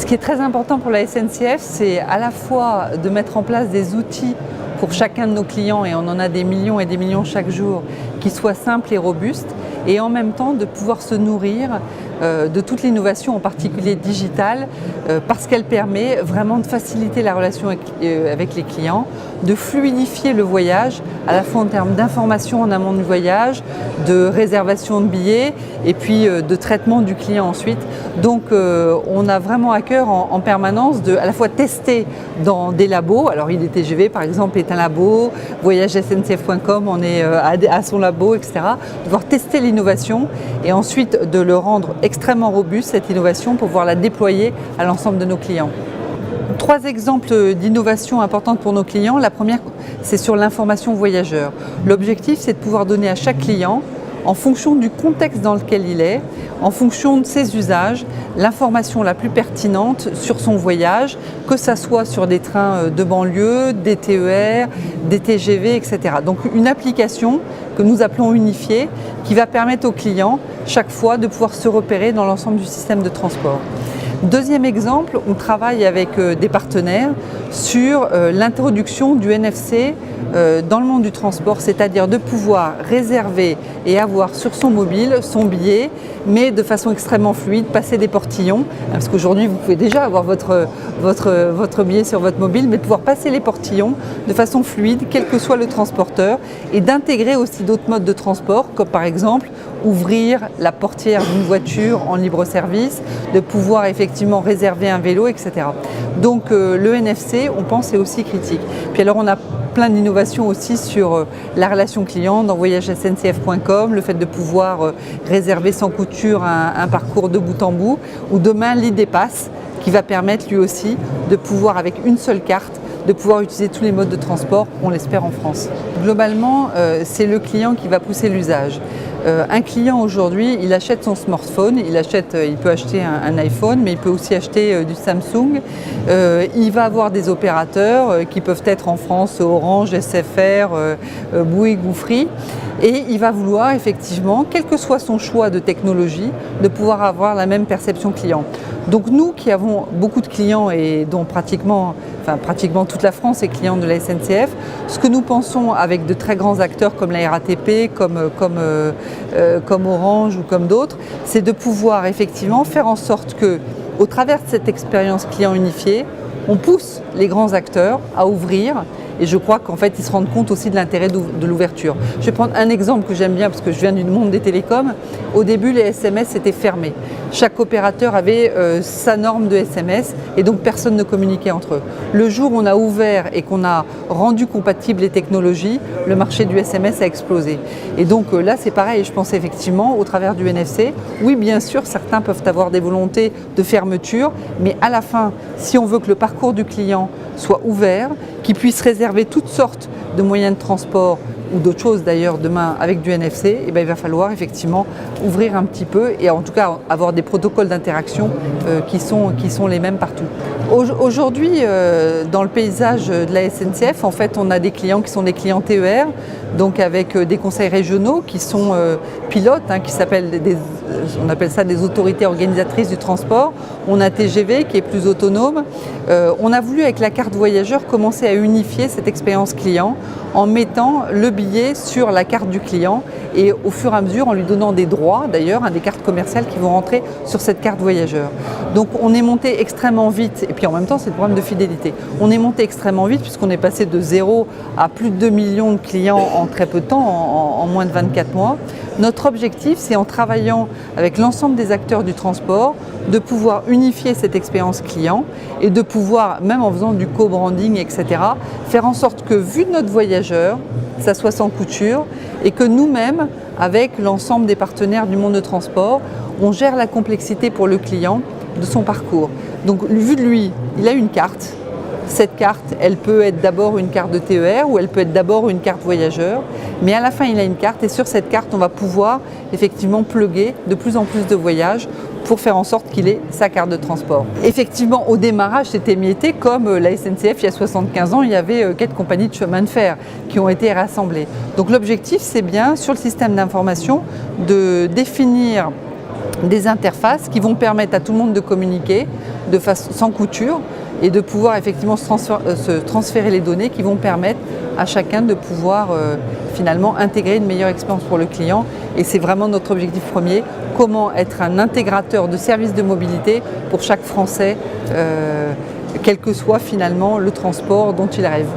Ce qui est très important pour la SNCF, c'est à la fois de mettre en place des outils pour chacun de nos clients, et on en a des millions et des millions chaque jour, qui soient simples et robustes, et en même temps de pouvoir se nourrir de toute l'innovation, en particulier digitale, parce qu'elle permet vraiment de faciliter la relation avec les clients, de fluidifier le voyage, à la fois en termes d'information en amont du voyage, de réservation de billets et puis de traitement du client ensuite. Donc on a vraiment à cœur en permanence de à la fois tester dans des labos, alors IDTGV par exemple est un labo, voyagesncf.com on est à son labo, etc. De pouvoir tester l'innovation et ensuite de le rendre extrêmement robuste, cette innovation, pour pouvoir la déployer à l'ensemble de nos clients. 3 exemples d'innovation importantes pour nos clients. La première, c'est sur l'information voyageur. L'objectif, c'est de pouvoir donner à chaque client, en fonction du contexte dans lequel il est, en fonction de ses usages, l'information la plus pertinente sur son voyage, que ça soit sur des trains de banlieue, des TER, des TGV, etc. Donc une application que nous appelons unifiée, qui va permettre aux clients, chaque fois, de pouvoir se repérer dans l'ensemble du système de transport. Deuxième exemple, on travaille avec des partenaires sur l'introduction du NFC dans le monde du transport, c'est-à-dire de pouvoir réserver et avoir sur son mobile son billet, mais de façon extrêmement fluide, passer des portillons, parce qu'aujourd'hui vous pouvez déjà avoir votre billet sur votre mobile, mais de pouvoir passer les portillons de façon fluide, quel que soit le transporteur, et d'intégrer aussi d'autres modes de transport, comme par exemple ouvrir la portière d'une voiture en libre service, de pouvoir effectivement réserver un vélo, etc. Donc le NFC, on pense, est aussi critique. Puis alors on a plein d'innovations aussi sur la relation client dans voyagesncf.com, le fait de pouvoir réserver sans couture un parcours de bout en bout, ou demain l'ID-Pass qui va permettre lui aussi de pouvoir, avec une seule carte, de pouvoir utiliser tous les modes de transport, on l'espère, en France. Globalement, c'est le client qui va pousser l'usage. Un client aujourd'hui, il achète son smartphone, il peut acheter un iPhone, mais il peut aussi acheter du Samsung. Il va avoir des opérateurs qui peuvent être en France Orange, SFR, Bouygues ou Free. Et il va vouloir effectivement, quel que soit son choix de technologie, de pouvoir avoir la même perception client. Donc nous qui avons beaucoup de clients et dont pratiquement toute la France est cliente de la SNCF, ce que nous pensons avec de très grands acteurs comme la RATP, comme Orange ou comme d'autres, c'est de pouvoir effectivement faire en sorte que, au travers de cette expérience client unifiée, on pousse les grands acteurs à ouvrir. Et je crois qu'en fait, ils se rendent compte aussi de l'intérêt de l'ouverture. Je vais prendre un exemple que j'aime bien parce que je viens du monde des télécoms. Au début, les SMS étaient fermés. Chaque opérateur avait sa norme de SMS et donc personne ne communiquait entre eux. Le jour où on a ouvert et qu'on a rendu compatibles les technologies, le marché du SMS a explosé. Et donc là, c'est pareil. Je pense effectivement, au travers du NFC, oui, bien sûr, certains peuvent avoir des volontés de fermeture, mais à la fin, si on veut que le parcours du client soit ouvert, qu'il puisse réserver toutes sortes de moyens de transport ou d'autres choses d'ailleurs demain avec du NFC, et il va falloir effectivement ouvrir un petit peu et en tout cas avoir des protocoles d'interaction qui sont les mêmes partout. Aujourd'hui, dans le paysage de la SNCF, en fait, on a des clients qui sont des clients TER, donc avec des conseils régionaux qui sont pilotes, qui s'appellent on appelle ça des autorités organisatrices du transport. On a TGV qui est plus autonome. On a voulu avec la carte voyageur commencer à unifier cette expérience client en mettant le billet sur la carte du client et au fur et à mesure en lui donnant des droits d'ailleurs, des cartes commerciales qui vont rentrer sur cette carte voyageur. Donc on est monté extrêmement vite et puis en même temps c'est le problème de fidélité. On est monté extrêmement vite puisqu'on est passé de 0 à plus de 2 millions de clients en très peu de temps, en moins de 24 mois. Notre objectif, c'est en travaillant avec l'ensemble des acteurs du transport, de pouvoir unifier cette expérience client et de pouvoir, même en faisant du co-branding, etc., faire en sorte que, vu de notre voyageur, ça soit sans couture et que nous-mêmes, avec l'ensemble des partenaires du monde de transport, on gère la complexité pour le client de son parcours. Donc, vu de lui, il a une carte. Cette carte, elle peut être d'abord une carte de TER ou elle peut être d'abord une carte voyageur. Mais à la fin, il a une carte et sur cette carte, on va pouvoir effectivement plugger de plus en plus de voyages pour faire en sorte qu'il ait sa carte de transport. Effectivement, au démarrage, c'était mietté comme la SNCF, il y a 75 ans, il y avait 4 compagnies de chemin de fer qui ont été rassemblées. Donc l'objectif, c'est bien, sur le système d'information, de définir des interfaces qui vont permettre à tout le monde de communiquer sans couture et de pouvoir effectivement se transférer les données qui vont permettre à chacun de pouvoir finalement intégrer une meilleure expérience pour le client. Et c'est vraiment notre objectif premier, comment être un intégrateur de services de mobilité pour chaque Français, quel que soit finalement le transport dont il rêve.